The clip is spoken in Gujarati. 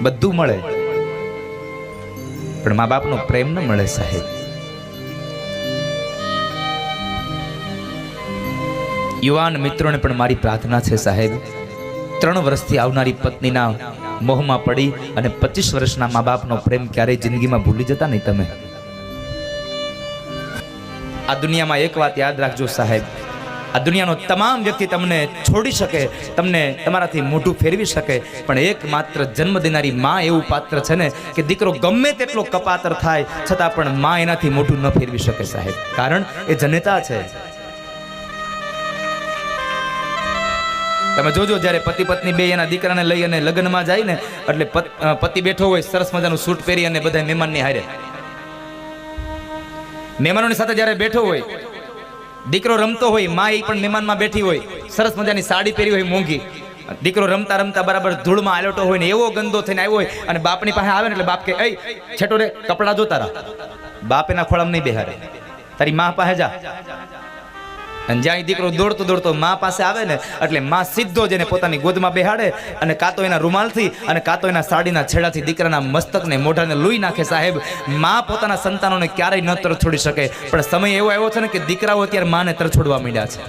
બધું મળે, પણ મા બાપનો પ્રેમ ન મળે સાહેબ. યુવાન મિત્રોને પણ મારી પ્રાર્થના છે સાહેબ, 3 વર્ષથી આવનારી પત્નીના મોહમાં પડી અને 25 વર્ષના મા બાપનો પ્રેમ ક્યારેય જિંદગીમાં ભૂલી જતા નહીં તમે. આ દુનિયામાં એક વાત યાદ રાખજો સાહેબ, આ દુનિયાનો તમામ વ્યક્તિ તમને છોડી શકે, તમને તમારાથી મોઢું ફેરવી શકે, પણ એકમાત્ર જન્મ દેનારી માં એવું પાત્ર છે ને કે દીકરો ગમે તેટલો કપાતર થાય છતાં પણ માં એનાથી મોઢું ન ફેરવી શકે સાહેબ, કારણ એ જનેતા છે. તમે જોજો જ્યારે પતિ પત્ની બે એના દીકરાને લઈ અને લગ્નમાં જાય ને, એટલે પતિ બેઠો હોય સરસ મજાનું સૂટ પહેરી અને બધા મહેમાનની હારે, મહેમાનોની સાથે જ્યારે બેઠો હોય, દીકરો રમતો હોય, માં એ પણ મહેમાનમાં બેઠી હોય, સરસ મજાની સાડી પહેરી હોય મોંઘી, દીકરો રમતા રમતા બરાબર ધૂળમાં આલોટો હોય ને એવો ગંદો થઈને આવ્યો હોય અને બાપની પાસે આવે ને એટલે બાપ કે એ છેટો રે કપડા જો તારા, બાપ એના ખોળામાં નહીં બેહારે, તારી માં પાસે જા. અને જ્યાં દીકરો દોડતો દોડતો માં પાસે આવે ને એટલે માં સીધો જ એને પોતાની ગોદમાં બેહાડે અને કાં તો એના રૂમાલથી અને કાં તો એના સાડીના છેડાથી દીકરાના મસ્તકને મોઢાને લૂઈ નાખે સાહેબ. માં પોતાના સંતાનોને ક્યારેય ન તરછોડી શકે, પણ સમય એવો આવ્યો છે ને કે દીકરાઓ અત્યારે માને તરછોડવા માંડ્યા છે.